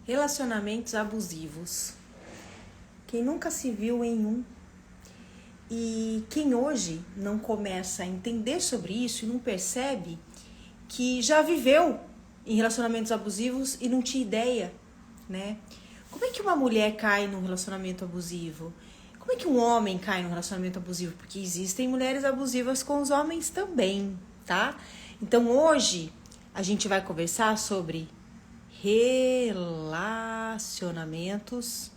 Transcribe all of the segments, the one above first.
Relacionamentos abusivos. Quem nunca se viu em um? E quem hoje não começa a entender sobre isso e não percebe que já viveu em relacionamentos abusivos e não tinha ideia, né? Como é que uma mulher cai num relacionamento abusivo? Como é que um homem cai num relacionamento abusivo? Porque existem mulheres abusivas com os homens também, tá? Então hoje a gente vai conversar sobre relacionamentos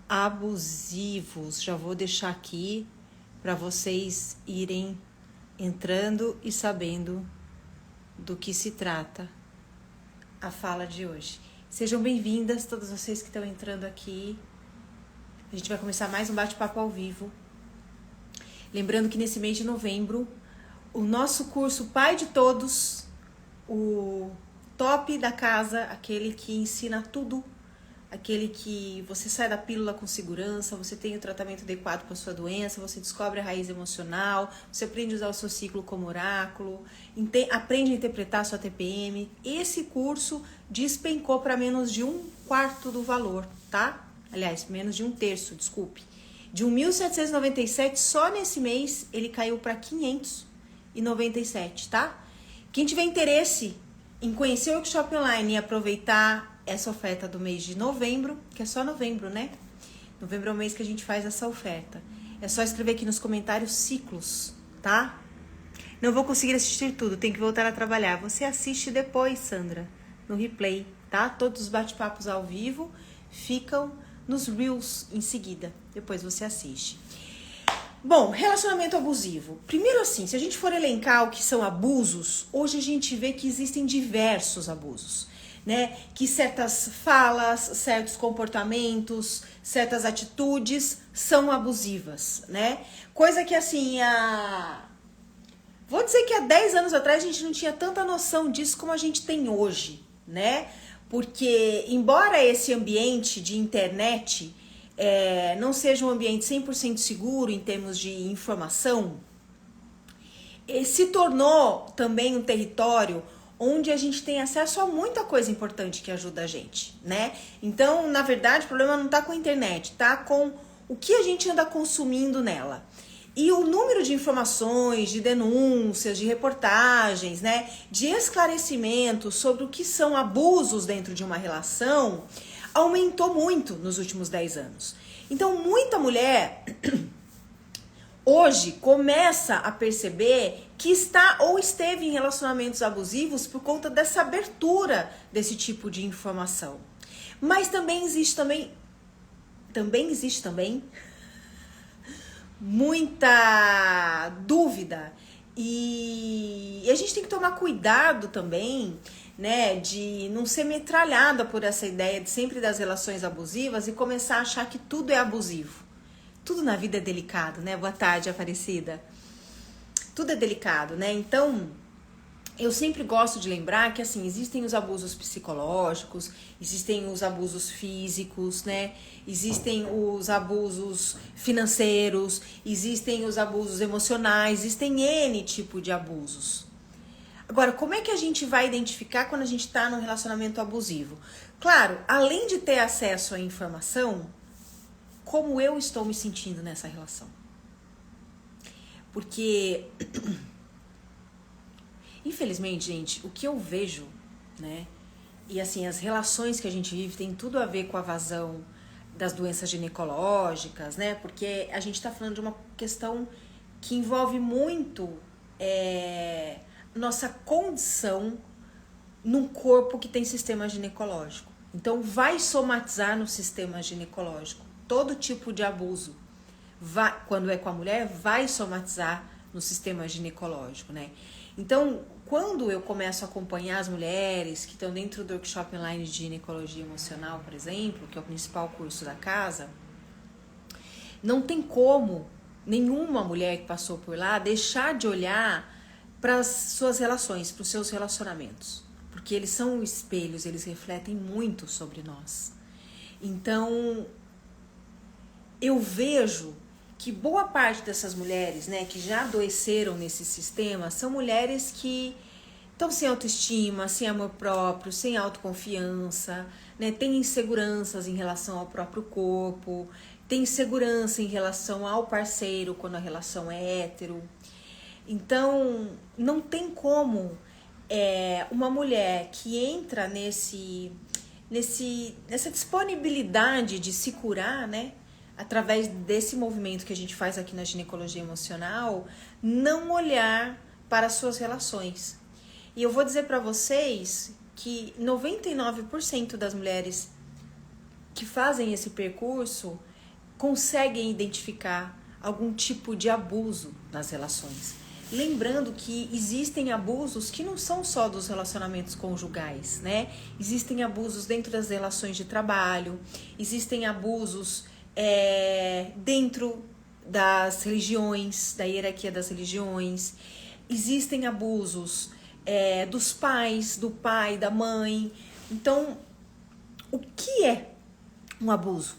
abusivos. Já vou deixar aqui para vocês irem entrando e sabendo do que se trata a fala de hoje. Sejam bem-vindas todas vocês que estão entrando aqui. A gente vai começar mais um bate-papo ao vivo. Lembrando que nesse mês de novembro, o nosso curso Pai de Todos, o top da casa, aquele que ensina tudo, aquele que você sai da pílula com segurança, você tem o tratamento adequado para a sua doença, você descobre a raiz emocional, você aprende a usar o seu ciclo como oráculo, aprende a interpretar a sua TPM. Esse curso despencou para menos de 1/4 do valor, tá? Aliás, menos de 1/3, desculpe. De 1.797, só nesse mês ele caiu para 597, tá? Quem tiver interesse em conhecer o workshop online e aproveitar essa oferta do mês de novembro, que é só novembro, né? Novembro é o mês que a gente faz essa oferta. É só escrever aqui nos comentários ciclos, tá? Não vou conseguir assistir tudo, tem que voltar a trabalhar. Você assiste depois, Sandra, no replay, tá? Todos os bate-papos ao vivo ficam nos Reels em seguida. Depois você assiste. Bom, relacionamento abusivo. Primeiro assim, se a gente for elencar o que são abusos, hoje a gente vê que existem diversos abusos, né? Que certas falas, certos comportamentos, certas atitudes são abusivas, né? Coisa que assim, vou dizer que há 10 anos atrás a gente não tinha tanta noção disso como a gente tem hoje, né? Porque embora esse ambiente de internet não seja um ambiente 100% seguro em termos de informação, se tornou também um território onde a gente tem acesso a muita coisa importante que ajuda a gente, né? Então, na verdade, o problema não tá com a internet, tá com o que a gente anda consumindo nela. E o número de informações, de denúncias, de reportagens, né, de esclarecimentos sobre o que são abusos dentro de uma relação aumentou muito nos últimos 10 anos. Então, muita mulher hoje começa a perceber que está ou esteve em relacionamentos abusivos por conta dessa abertura desse tipo de informação. Mas também existe muita dúvida e a gente tem que tomar cuidado também, né, de não ser metralhada por essa ideia de sempre das relações abusivas e começar a achar que tudo é abusivo. Tudo na vida é delicado, né? Boa tarde, Aparecida. Tudo é delicado, né? Então, eu sempre gosto de lembrar que, assim, existem os abusos psicológicos, existem os abusos físicos, né? Existem os abusos financeiros, existem os abusos emocionais, existem N tipo de abusos. Agora, como é que a gente vai identificar quando a gente está num relacionamento abusivo? Claro, além de ter acesso à informação, como eu estou me sentindo nessa relação? Porque, infelizmente, gente, o que eu vejo, né? E assim, as relações que a gente vive tem tudo a ver com a vazão das doenças ginecológicas, né? Porque a gente tá falando de uma questão que envolve muito nossa condição num corpo que tem sistema ginecológico. Então, vai somatizar no sistema ginecológico. Todo tipo de abuso, quando é com a mulher, vai somatizar no sistema ginecológico, né? Então, quando eu começo a acompanhar as mulheres que estão dentro do workshop online de ginecologia emocional, por exemplo, que é o principal curso da casa, não tem como nenhuma mulher que passou por lá deixar de olhar para as suas relações, para os seus relacionamentos, porque eles são espelhos, eles refletem muito sobre nós. Então, eu vejo que boa parte dessas mulheres, né, que já adoeceram nesse sistema, são mulheres que Então, sem autoestima, sem amor próprio, sem autoconfiança, né? Tem inseguranças em relação ao próprio corpo, tem insegurança em relação ao parceiro quando a relação é hétero. Então, não tem como uma mulher que entra nessa disponibilidade de se curar, né? Através desse movimento que a gente faz aqui na ginecologia emocional, não olhar para as suas relações. E eu vou dizer para vocês que 99% das mulheres que fazem esse percurso conseguem identificar algum tipo de abuso nas relações. Lembrando que existem abusos que não são só dos relacionamentos conjugais, né? Existem abusos dentro das relações de trabalho, existem abusos dentro das religiões, da hierarquia das religiões, existem abusos dos pais, do pai, da mãe. Então, o que é um abuso?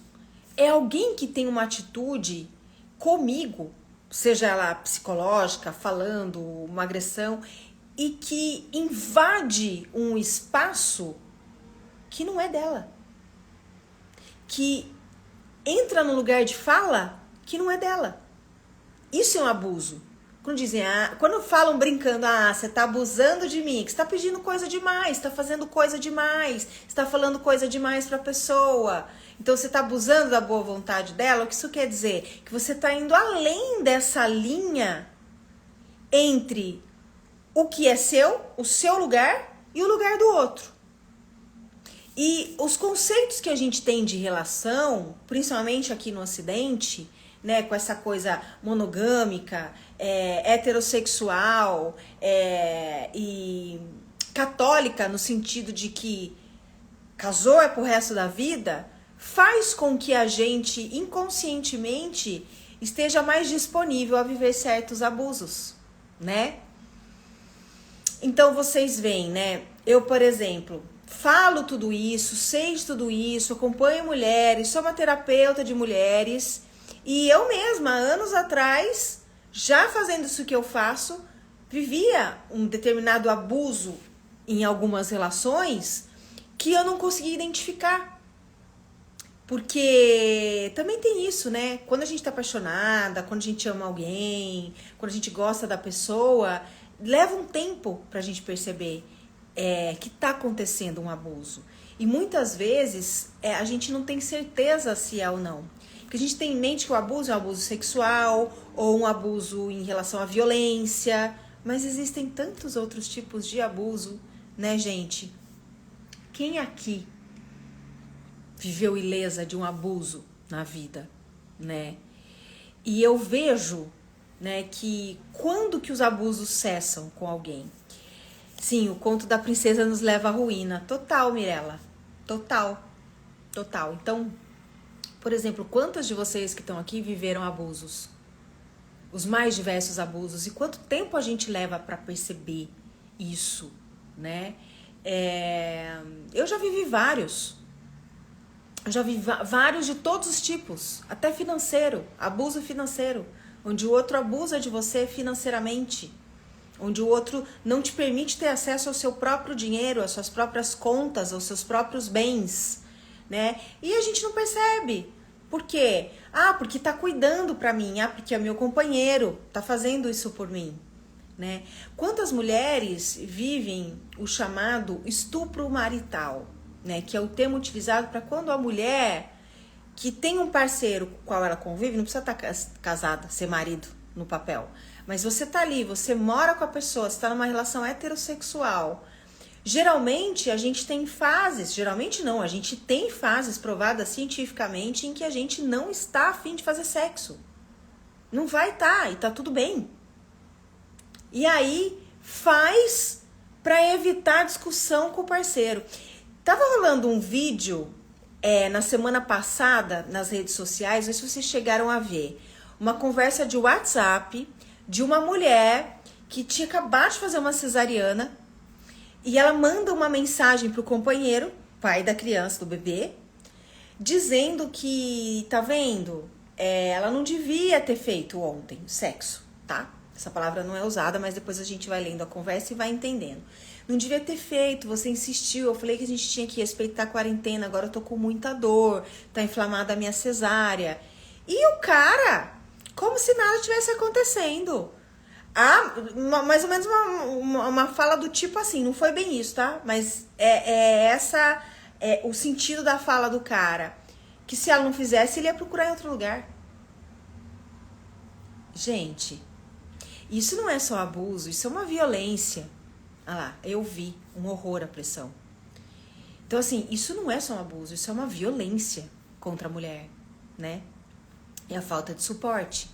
É alguém que tem uma atitude comigo, seja ela psicológica, falando, uma agressão, e que invade um espaço que não é dela. Que entra no lugar de fala que não é dela. Isso é um abuso. Quando falam brincando, você tá abusando de mim, que você tá pedindo coisa demais, tá fazendo coisa demais, você tá falando coisa demais pra pessoa, então você tá abusando da boa vontade dela. O que isso quer dizer? Que você tá indo além dessa linha entre o que é seu, o seu lugar e o lugar do outro. E os conceitos que a gente tem de relação, principalmente aqui no Ocidente, né, com essa coisa monogâmica, heterossexual e católica, no sentido de que casou é pro resto da vida, faz com que a gente inconscientemente esteja mais disponível a viver certos abusos, né? Então vocês veem, né? Eu, por exemplo, falo tudo isso, sei de tudo isso, acompanho mulheres, sou uma terapeuta de mulheres. E eu mesma, anos atrás, já fazendo isso que eu faço, vivia um determinado abuso em algumas relações que eu não conseguia identificar. Porque também tem isso, né? Quando a gente tá apaixonada, quando a gente ama alguém, quando a gente gosta da pessoa, leva um tempo pra gente perceber que tá acontecendo um abuso. E muitas vezes a gente não tem certeza se é ou não. Porque a gente tem em mente que o abuso é um abuso sexual ou um abuso em relação à violência, mas existem tantos outros tipos de abuso, né, gente? Quem aqui viveu ilesa de um abuso na vida, né? E eu vejo, né, que quando que os abusos cessam com alguém? Sim, o conto da princesa nos leva à ruína. Total, Mirella. Total. Então, por exemplo, quantas de vocês que estão aqui viveram abusos? Os mais diversos abusos. E quanto tempo a gente leva para perceber isso, né? Eu já vivi vários. Eu já vi vários de todos os tipos. Até financeiro. Abuso financeiro. Onde o outro abusa de você financeiramente. Onde o outro não te permite ter acesso ao seu próprio dinheiro, às suas próprias contas, aos seus próprios bens, né? E a gente não percebe. Por quê? Porque tá cuidando pra mim. Porque é meu companheiro, tá fazendo isso por mim, né? Quantas mulheres vivem o chamado estupro marital, né? Que é o termo utilizado para quando a mulher que tem um parceiro com o qual ela convive, não precisa estar casada, ser marido no papel, mas você tá ali, você mora com a pessoa, você tá numa relação heterossexual. Geralmente a gente tem fases, geralmente não, a gente tem fases provadas cientificamente em que a gente não está a fim de fazer sexo. Não vai estar, e tá tudo bem. E aí faz para evitar discussão com o parceiro. Tava rolando um vídeo na semana passada nas redes sociais, não sei se vocês chegaram a ver, uma conversa de WhatsApp de uma mulher que tinha acabado de fazer uma cesariana. E ela manda uma mensagem pro companheiro, pai da criança, do bebê, dizendo que, tá vendo, ela não devia ter feito ontem sexo, tá? Essa palavra não é usada, mas depois a gente vai lendo a conversa e vai entendendo. Não devia ter feito, você insistiu. Eu falei que a gente tinha que respeitar a quarentena, agora eu tô com muita dor, tá inflamada a minha cesárea. E o cara, como se nada tivesse acontecendo. Mais ou menos uma fala do tipo assim, não foi bem isso, tá? Mas essa o sentido da fala do cara. Que se ela não fizesse, ele ia procurar em outro lugar. Gente, isso não é só abuso, isso é uma violência. Ah lá, eu vi um horror à pressão. Então, assim, isso não é só um abuso, isso é uma violência contra a mulher, né? E a falta de suporte,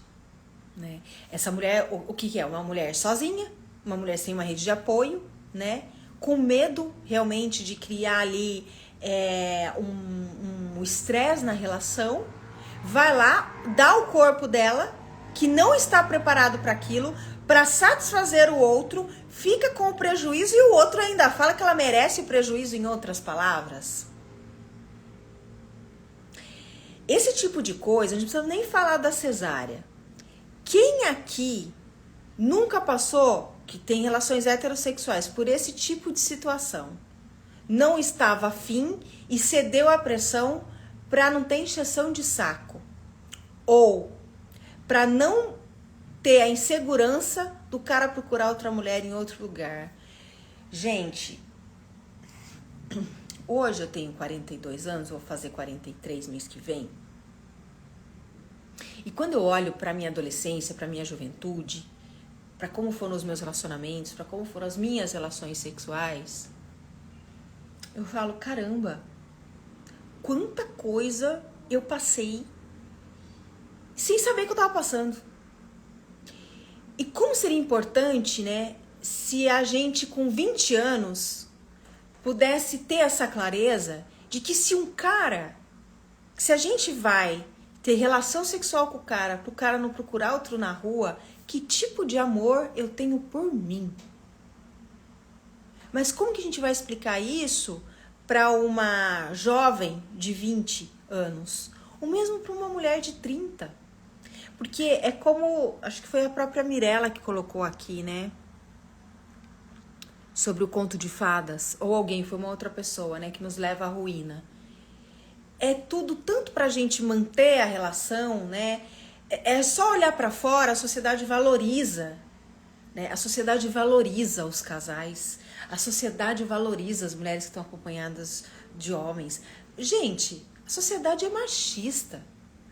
né? Essa mulher, o que é? Uma mulher sozinha, uma mulher sem uma rede de apoio, né? Com medo realmente de criar ali um estresse na relação, vai lá, dá o corpo dela, que não está preparado para aquilo, para satisfazer o outro, fica com o prejuízo e o outro ainda fala que ela merece o prejuízo, em outras palavras. Esse tipo de coisa, a gente não precisa nem falar da cesárea. Quem aqui nunca passou, que tem relações heterossexuais, por esse tipo de situação? Não estava afim e cedeu à pressão para não ter encheção de saco. Ou para não ter a insegurança do cara procurar outra mulher em outro lugar. Gente, hoje eu tenho 42 anos, vou fazer 43 mês que vem. E quando eu olho para minha adolescência, para minha juventude, para como foram os meus relacionamentos, para como foram as minhas relações sexuais, eu falo, caramba, quanta coisa eu passei sem saber que eu tava passando. E como seria importante, né, se a gente com 20 anos pudesse ter essa clareza de que se a gente vai ter relação sexual com o cara, pro cara não procurar outro na rua, que tipo de amor eu tenho por mim? Mas como que a gente vai explicar isso para uma jovem de 20 anos? Ou mesmo para uma mulher de 30? Porque é como, acho que foi a própria Mirella que colocou aqui, né? Sobre o conto de fadas. Ou alguém, foi uma outra pessoa, né? Que nos leva à ruína. É tudo tanto pra gente manter a relação, né? É só olhar pra fora, a sociedade valoriza, né? A sociedade valoriza os casais. A sociedade valoriza as mulheres que estão acompanhadas de homens. Gente, a sociedade é machista.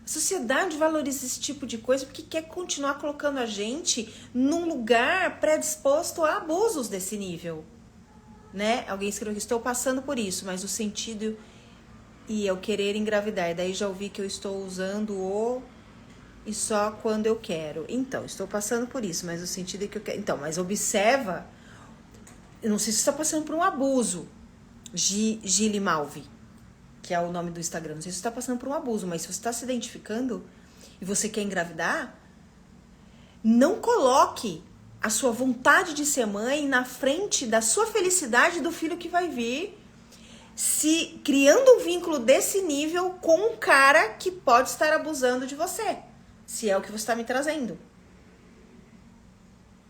A sociedade valoriza esse tipo de coisa porque quer continuar colocando a gente num lugar predisposto a abusos desse nível, né? Alguém escreveu que estou passando por isso, mas o sentido e eu querer engravidar. E daí já ouvi que eu estou usando o e só quando eu quero. Então, estou passando por isso, mas o sentido é que eu quero. Então, mas observa, eu não sei se você está passando por um abuso, Gili Malvi, que é o nome do Instagram. Não sei se você está passando por um abuso, mas se você está se identificando e você quer engravidar, não coloque a sua vontade de ser mãe na frente da sua felicidade do filho que vai vir, se criando um vínculo desse nível com um cara que pode estar abusando de você, se é o que você está me trazendo.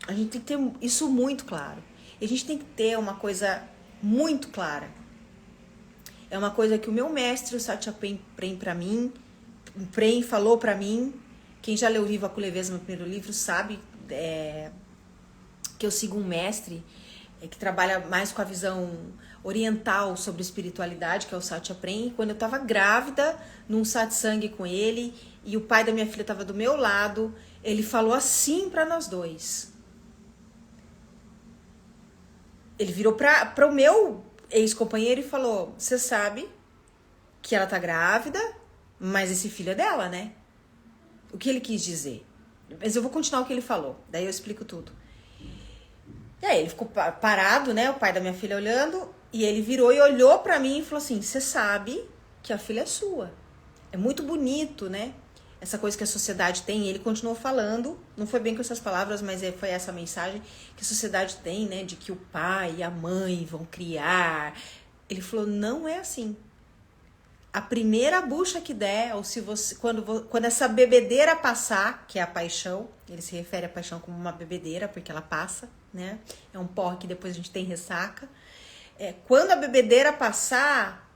A gente tem que ter isso muito claro. E a gente tem que ter uma coisa muito clara. É uma coisa que o meu mestre, o Satya Prem falou pra mim. Quem já leu Viva com Leveza, meu primeiro livro, sabe que eu sigo um mestre que trabalha mais com a visão oriental sobre espiritualidade, que é o Satya Prem. E quando eu tava grávida, num satsang com ele, e o pai da minha filha tava do meu lado, ele falou assim pra nós dois. Ele virou para o meu ex-companheiro e falou, você sabe que ela tá grávida, mas esse filho é dela, né? O que ele quis dizer? Mas eu vou continuar o que ele falou, daí eu explico tudo. E aí ele ficou parado, né? O pai da minha filha olhando, e ele virou e olhou pra mim e falou assim, você sabe que a filha é sua. É muito bonito, né? Essa coisa que a sociedade tem, e ele continuou falando, não foi bem com essas palavras, mas foi essa mensagem que a sociedade tem, né? De que o pai e a mãe vão criar. Ele falou, não é assim. a primeira bucha que der, ou se você, quando essa bebedeira passar, que é a paixão, ele se refere à paixão como uma bebedeira, porque ela passa, né? É um porre que depois a gente tem ressaca. Quando a bebedeira passar,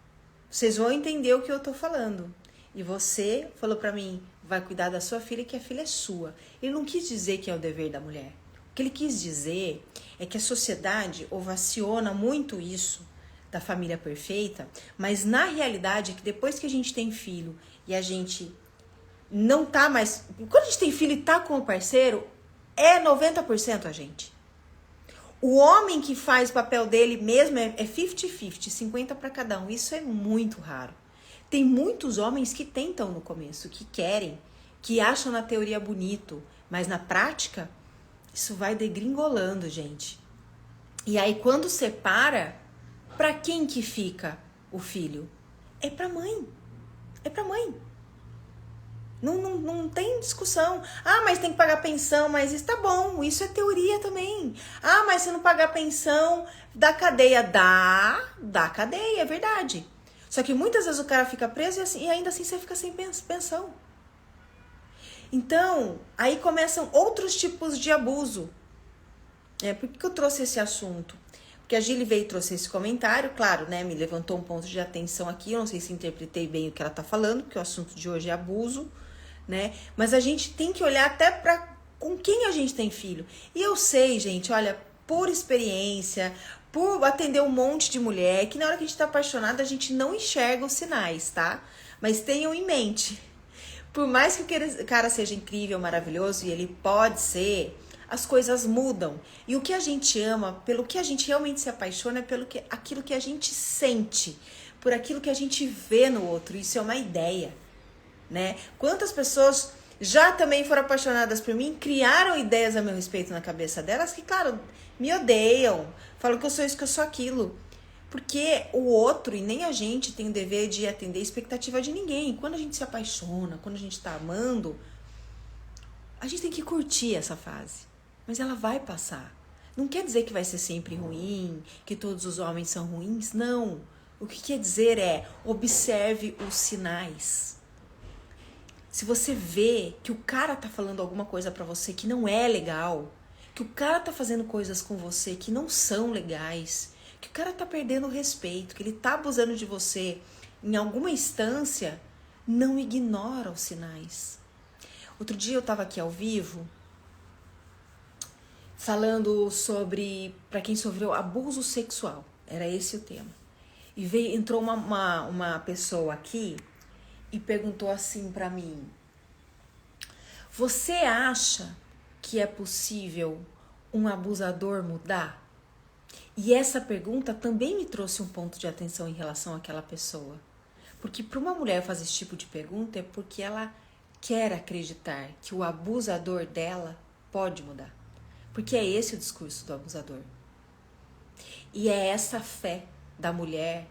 vocês vão entender o que eu tô falando. E você falou pra mim, vai cuidar da sua filha, que a filha é sua. Ele não quis dizer que é o dever da mulher. O que ele quis dizer é que a sociedade ovaciona muito isso da família perfeita, mas na realidade é que depois que a gente tem filho e a gente não tá mais... Quando a gente tem filho e tá com o parceiro, é 90% a gente. O homem que faz o papel dele mesmo é 50-50, 50 para cada um. Isso é muito raro. Tem muitos homens que tentam no começo, que querem, que acham na teoria bonito, mas na prática, isso vai degringolando, gente. E aí, quando separa, pra quem que fica o filho? É pra mãe. É pra mãe. Não tem discussão. Ah, mas tem que pagar pensão, mas isso tá bom, isso é teoria também. Ah, mas se não pagar pensão, dá cadeia. Dá cadeia, é verdade. Só que muitas vezes o cara fica preso e ainda assim você fica sem pensão. Então, aí começam outros tipos de abuso. Por que eu trouxe esse assunto? Porque a Gili veio e trouxe esse comentário, claro, né? Me levantou um ponto de atenção aqui. Eu não sei se interpretei bem o que ela tá falando, porque o assunto de hoje é abuso, né? Mas a gente tem que olhar até pra com quem a gente tem filho. E eu sei, gente, olha, por experiência, por atender um monte de mulher, que na hora que a gente tá apaixonada, a gente não enxerga os sinais, tá? Mas tenham em mente, por mais que o cara seja incrível, maravilhoso, e ele pode ser, as coisas mudam. E o que a gente ama, pelo que a gente realmente se apaixona, é aquilo que a gente sente, por aquilo que a gente vê no outro. Isso é uma ideia, né? Quantas pessoas já também foram apaixonadas por mim, criaram ideias a meu respeito na cabeça delas, que, claro, me odeiam, falam que eu sou isso, que eu sou aquilo. Porque o outro e nem a gente tem o dever de atender a expectativa de ninguém. Quando a gente se apaixona, quando a gente tá amando, a gente tem que curtir essa fase. Mas ela vai passar. Não quer dizer que vai ser sempre ruim, que todos os homens são ruins, não. O que quer dizer é, observe os sinais. Se você vê que o cara tá falando alguma coisa pra você que não é legal, que o cara tá fazendo coisas com você que não são legais, que o cara tá perdendo o respeito, que ele tá abusando de você em alguma instância, não ignora os sinais. Outro dia eu tava aqui ao vivo falando sobre para quem sofreu abuso sexual. Era esse o tema. E entrou uma pessoa aqui e perguntou assim pra mim: você acha que é possível um abusador mudar? E essa pergunta também me trouxe um ponto de atenção em relação àquela pessoa. Porque para uma mulher fazer esse tipo de pergunta é porque ela quer acreditar que o abusador dela pode mudar. Porque é esse o discurso do abusador. E é essa fé da mulher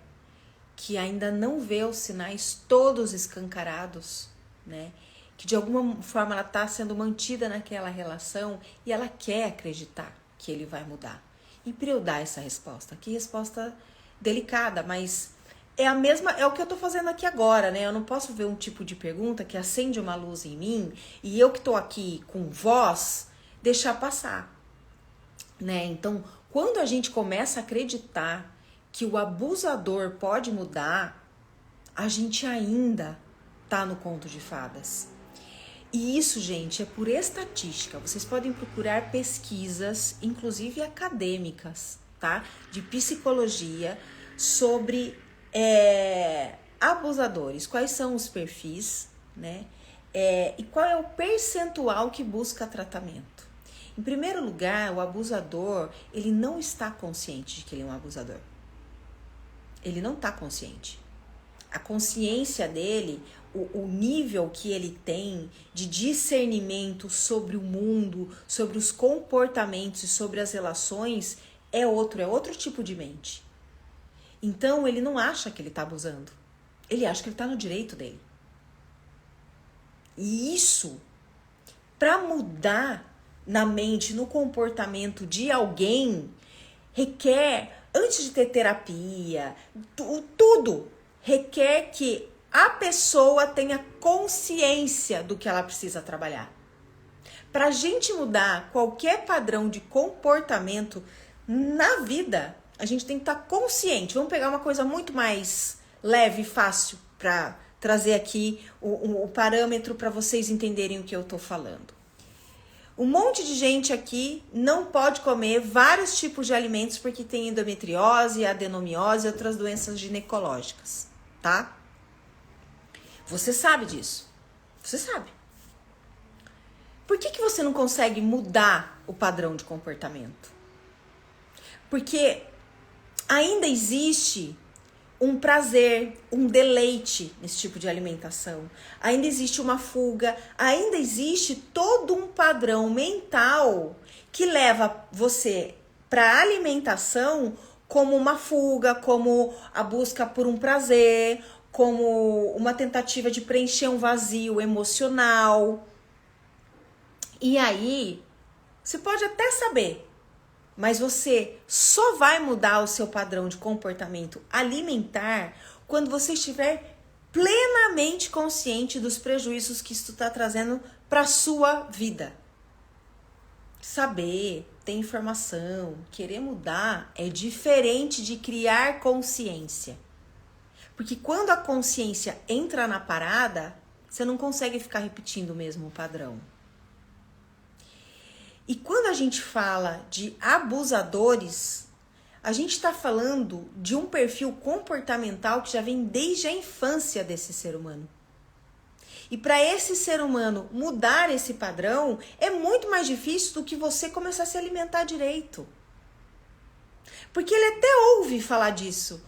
que ainda não vê os sinais todos escancarados, né? Que de alguma forma ela está sendo mantida naquela relação e ela quer acreditar que ele vai mudar. E para eu dar essa resposta, que resposta delicada, mas é a mesma, é o que eu tô fazendo aqui agora, né? Eu não posso ver um tipo de pergunta que acende uma luz em mim e eu que tô aqui com voz, deixar passar, né? Então, quando a gente começa a acreditar que o abusador pode mudar, a gente ainda tá no conto de fadas. E isso, gente, é por estatística. Vocês podem procurar pesquisas, inclusive acadêmicas, tá? De psicologia sobre abusadores. Quais são os perfis, né? E qual é o percentual que busca tratamento. Em primeiro lugar, o abusador, ele não está consciente de que ele é um abusador. Ele não está consciente. A consciência dele, o nível que ele tem de discernimento sobre o mundo, sobre os comportamentos e sobre as relações é outro tipo de mente. Então ele não acha que ele está abusando, ele acha que ele está no direito dele. E isso, para mudar na mente, no comportamento de alguém, requer, antes de ter terapia, tudo, requer que a pessoa tenha consciência do que ela precisa trabalhar. Para a gente mudar qualquer padrão de comportamento na vida, a gente tem que estar consciente. Vamos pegar uma coisa muito mais leve e fácil para trazer aqui o parâmetro para vocês entenderem o que eu estou falando. Um monte de gente aqui não pode comer vários tipos de alimentos porque tem endometriose, adenomiose e outras doenças ginecológicas, tá? Você sabe disso. Você sabe. Por que você não consegue mudar o padrão de comportamento? Porque ainda existe um prazer, um deleite nesse tipo de alimentação. Ainda existe uma fuga, ainda existe todo um padrão mental que leva você para a alimentação como uma fuga, como a busca por um prazer, como uma tentativa de preencher um vazio emocional. E aí, você pode até saber, mas você só vai mudar o seu padrão de comportamento alimentar quando você estiver plenamente consciente dos prejuízos que isso está trazendo para a sua vida. Saber, ter informação, querer mudar é diferente de criar consciência. Porque quando a consciência entra na parada, você não consegue ficar repetindo o mesmo padrão. E quando a gente fala de abusadores, a gente está falando de um perfil comportamental que já vem desde a infância desse ser humano. E para esse ser humano mudar esse padrão, é muito mais difícil do que você começar a se alimentar direito. Porque ele até ouve falar disso,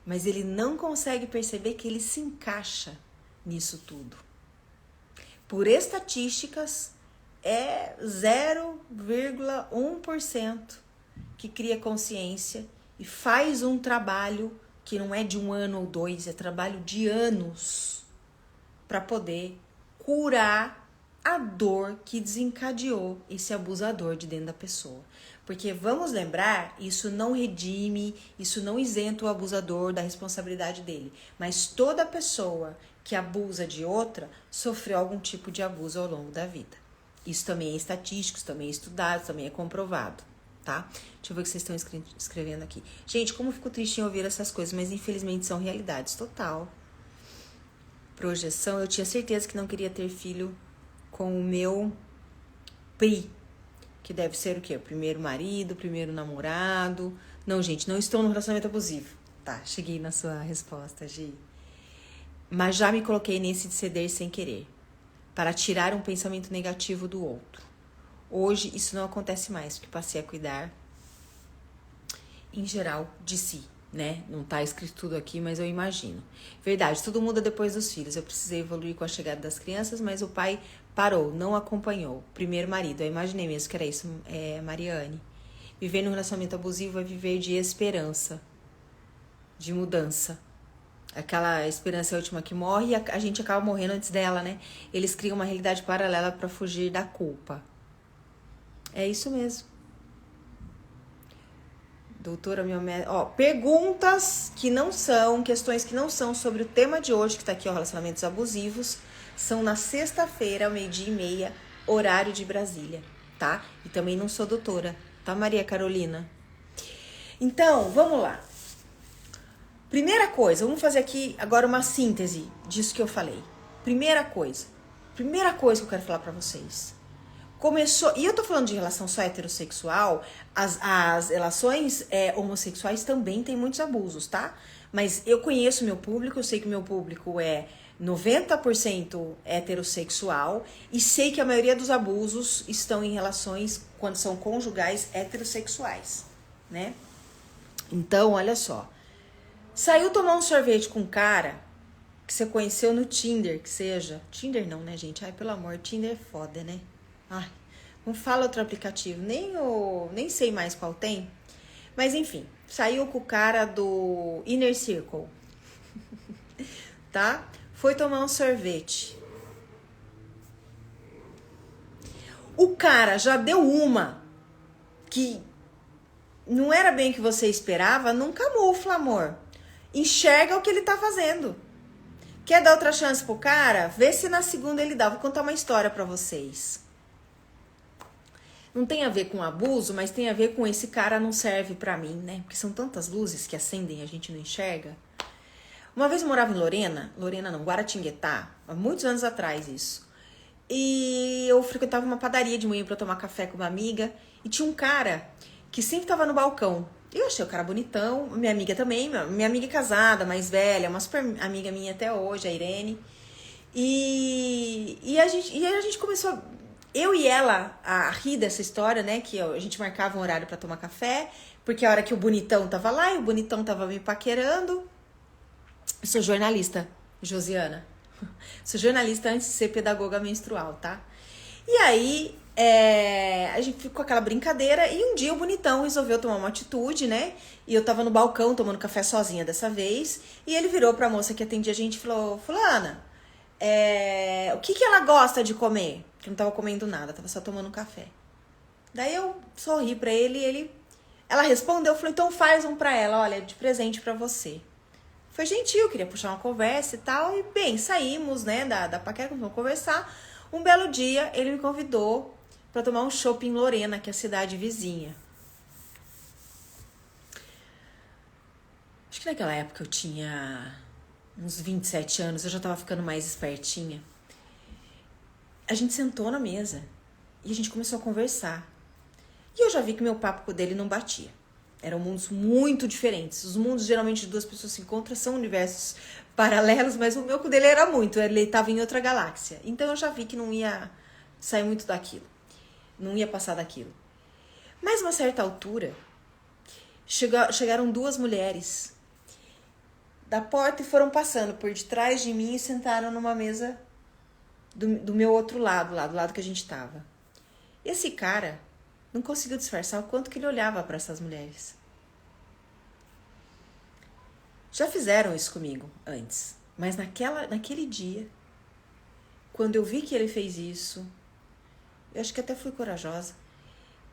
mas ele não consegue perceber que ele se encaixa nisso tudo. Por estatísticas, é 0,1% que cria consciência e faz um trabalho que não é de 1 ano ou 2, é trabalho de anos para poder curar a dor que desencadeou esse abusador de dentro da pessoa. Porque vamos lembrar, isso não redime, isso não isenta o abusador da responsabilidade dele. Mas toda pessoa que abusa de outra sofreu algum tipo de abuso ao longo da vida. Isso também é estatístico, isso também é estudado, também é comprovado, tá? Deixa eu ver o que vocês estão escrevendo aqui. Gente, como eu fico triste em ouvir essas coisas, mas infelizmente são realidades, total. Projeção, eu tinha certeza que não queria ter filho com o meu PRI, que deve ser o quê? O primeiro marido, o primeiro namorado. Não, gente, não estou no relacionamento abusivo. Tá, cheguei na sua resposta, Gi. Mas já me coloquei nesse de ceder sem querer, para tirar um pensamento negativo do outro. Hoje isso não acontece mais, porque passei a cuidar, em geral, de si, né? Não tá escrito tudo aqui, mas eu imagino. Verdade, tudo muda depois dos filhos. Eu precisei evoluir com a chegada das crianças, mas o pai parou, não acompanhou. Primeiro marido, eu imaginei mesmo que era isso, Mariane. Viver num relacionamento abusivo é viver de esperança, de mudança. Aquela esperança é a última que morre e a gente acaba morrendo antes dela, né? Eles criam uma realidade paralela para fugir da culpa. É isso mesmo. Doutora, perguntas que não são, questões que não são sobre o tema de hoje, que tá aqui, relacionamentos abusivos, são na sexta-feira, ao 12:30, horário de Brasília, tá? E também não sou doutora, tá, Maria Carolina? Então, vamos lá. Primeira coisa, vamos fazer aqui agora uma síntese disso que eu falei. Primeira coisa que eu quero falar pra vocês. Começou, e eu tô falando de relação só heterossexual, as relações homossexuais também tem muitos abusos, tá? Mas eu conheço meu público, eu sei que meu público é 90% heterossexual e sei que a maioria dos abusos estão em relações, quando são conjugais, heterossexuais, né? Então, olha só. Saiu tomar um sorvete com um cara que você conheceu no Tinder, que seja. Tinder não, né, gente? Ai, pelo amor, Tinder é foda, né? Ai, não fala outro aplicativo, nem sei mais qual tem. Mas enfim, saiu com o cara do Inner Circle, tá? Foi tomar um sorvete. O cara já deu uma que não era bem o que você esperava, não camufla, amor. Enxerga o que ele tá fazendo. Quer dar outra chance pro cara? Vê se na segunda ele dá. Vou contar uma história pra vocês. Não tem a ver com abuso, mas tem a ver com esse cara não serve pra mim, né? Porque são tantas luzes que acendem e a gente não enxerga. Uma vez eu morava em Lorena não, Guaratinguetá, há muitos anos atrás isso. E eu frequentava uma padaria de manhã pra tomar café com uma amiga. E tinha um cara que sempre tava no balcão. Eu achei o cara bonitão, minha amiga também, minha amiga é casada, mais velha, uma super amiga minha até hoje, a Irene. E a gente começou, eu e ela, a rir dessa história, né? Que a gente marcava um horário pra tomar café, porque a hora que o bonitão tava lá e o bonitão tava me paquerando. Eu sou jornalista, Josiana. Sou jornalista antes de ser pedagoga menstrual, tá? E aí, a gente ficou com aquela brincadeira e um dia o bonitão resolveu tomar uma atitude, né? E eu tava no balcão tomando café sozinha dessa vez. E ele virou pra moça que atendia a gente e falou: Fulana, o que ela gosta de comer? Que não tava comendo nada, tava só tomando café. Daí eu sorri pra ele e ela respondeu, falou: então faz um pra ela, olha, de presente pra você. Foi gentil, queria puxar uma conversa e tal. E bem, saímos, né, da paquera, começamos a conversar. Um belo dia, ele me convidou pra tomar um chopp em Lorena, que é a cidade vizinha. Acho que naquela época eu tinha uns 27 anos, eu já tava ficando mais espertinha. A gente sentou na mesa e a gente começou a conversar. E eu já vi que meu papo dele não batia. Eram mundos muito diferentes. Os mundos, geralmente, de duas pessoas se encontram, são universos paralelos, mas o meu com dele era muito. Ele estava em outra galáxia. Então, eu já vi que não ia sair muito daquilo. Não ia passar daquilo. Mas, a uma certa altura, chegaram duas mulheres da porta e foram passando por detrás de mim e sentaram numa mesa do meu outro lado, lá do lado que a gente estava. Esse cara não conseguiu disfarçar o quanto que ele olhava para essas mulheres. Já fizeram isso comigo antes, mas naquele dia, quando eu vi que ele fez isso, eu acho que até fui corajosa.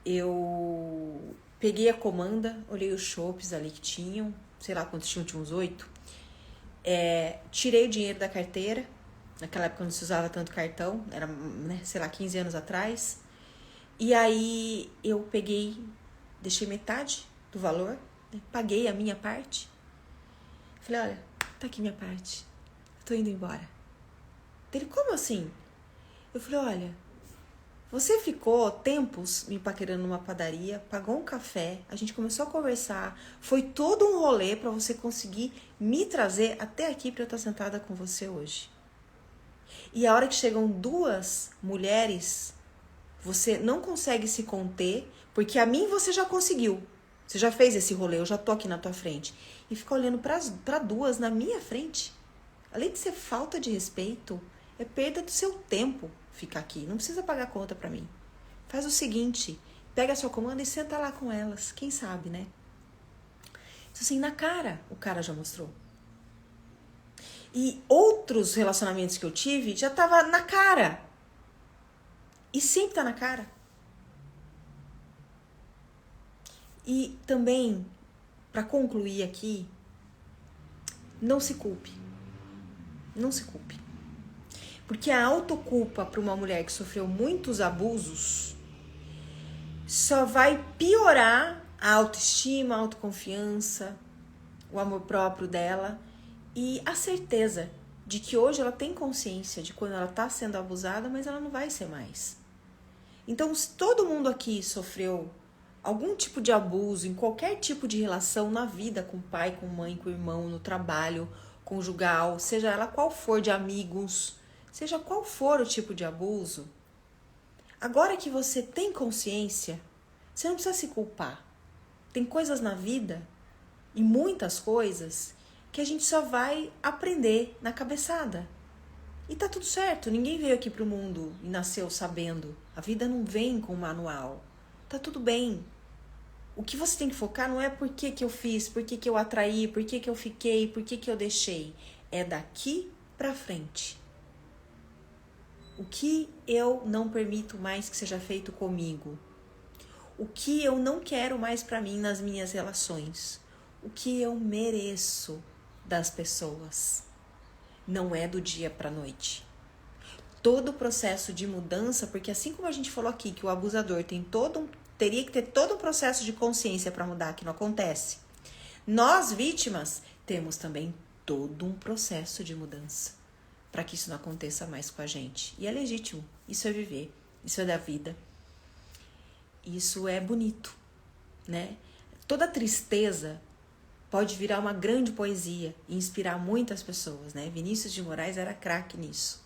Eu peguei a comanda, olhei os chopps ali que tinham, sei lá quantos tinham uns 8. Tirei o dinheiro da carteira, naquela época não se usava tanto cartão, era, né, sei lá, 15 anos atrás. E aí eu peguei, deixei metade do valor, né, paguei a minha parte. Falei: olha, tá aqui minha parte, eu tô indo embora. Ele: como assim? Eu falei: olha, você ficou tempos me paquerando numa padaria, pagou um café, a gente começou a conversar, foi todo um rolê pra você conseguir me trazer até aqui pra eu estar sentada com você hoje. E a hora que chegam duas mulheres, você não consegue se conter, porque a mim você já conseguiu. Você já fez esse rolê, eu já tô aqui na tua frente. E fica olhando pra duas na minha frente. Além de ser falta de respeito, é perda do seu tempo ficar aqui. Não precisa pagar conta pra mim. Faz o seguinte, pega a sua comanda e senta lá com elas. Quem sabe, né? Isso assim, na cara, o cara já mostrou. E outros relacionamentos que eu tive, já tava na cara. E sempre tá na cara. E também, para concluir aqui, não se culpe. Não se culpe. Porque a autoculpa para uma mulher que sofreu muitos abusos só vai piorar a autoestima, a autoconfiança, o amor próprio dela e a certeza de que hoje ela tem consciência de quando ela tá sendo abusada, mas ela não vai ser mais. Então, se todo mundo aqui sofreu algum tipo de abuso, em qualquer tipo de relação na vida, com pai, com mãe, com irmão, no trabalho, conjugal, seja ela qual for, de amigos, seja qual for o tipo de abuso, agora que você tem consciência, você não precisa se culpar. Tem coisas na vida, e muitas coisas, que a gente só vai aprender na cabeçada. E tá tudo certo, ninguém veio aqui pro mundo e nasceu sabendo. A vida não vem com manual. Tá tudo bem. O que você tem que focar não é por que eu fiz, por que eu atraí, por que eu fiquei, por que eu deixei. É daqui pra frente. O que eu não permito mais que seja feito comigo? O que eu não quero mais pra mim nas minhas relações? O que eu mereço das pessoas? não é do dia para a noite. Todo o processo de mudança, porque assim como a gente falou aqui que o abusador teria que ter todo um processo de consciência para mudar, que não acontece. Nós, vítimas, temos também todo um processo de mudança para que isso não aconteça mais com a gente. E é legítimo, isso é viver, isso é da vida. Isso é bonito, né? Toda tristeza pode virar uma grande poesia e inspirar muitas pessoas, né? Vinícius de Moraes era craque nisso.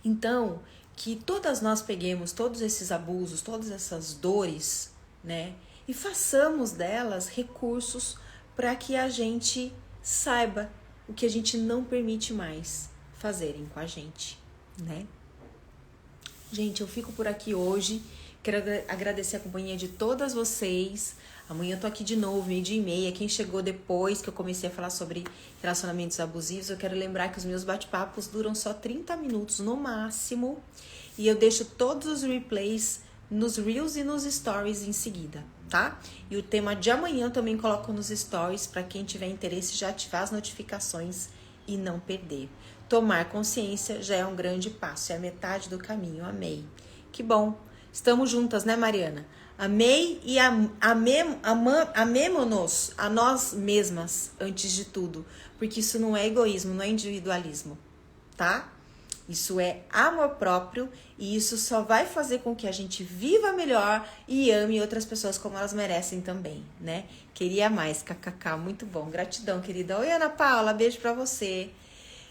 Então, que todas nós peguemos todos esses abusos, todas essas dores, né? E façamos delas recursos para que a gente saiba o que a gente não permite mais fazerem com a gente, né? Gente, eu fico por aqui hoje. Quero agradecer a companhia de todas vocês. Amanhã eu tô aqui de novo, 12:30. Quem chegou depois que eu comecei a falar sobre relacionamentos abusivos, eu quero lembrar que os meus bate-papos duram só 30 minutos no máximo. E eu deixo todos os replays nos Reels e nos Stories em seguida, tá? E o tema de amanhã eu também coloco nos Stories para quem tiver interesse já ativar as notificações e não perder. Tomar consciência já é um grande passo, é a metade do caminho. Amei. Que bom. Estamos juntas, né, Mariana? Amei e amemo-nos a nós mesmas antes de tudo. Porque isso não é egoísmo, não é individualismo, tá? Isso é amor próprio e isso só vai fazer com que a gente viva melhor e ame outras pessoas como elas merecem também, né? Queria mais, kkk, muito bom. Gratidão, querida. Oi, Ana Paula, beijo pra você.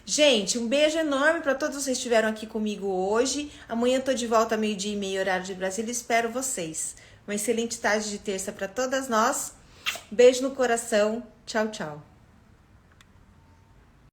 Gente, um beijo enorme para todos vocês que estiveram aqui comigo hoje. Amanhã eu tô de volta 12:30, horário de Brasília. Espero vocês. Uma excelente tarde de terça para todas nós. Beijo no coração. Tchau, tchau.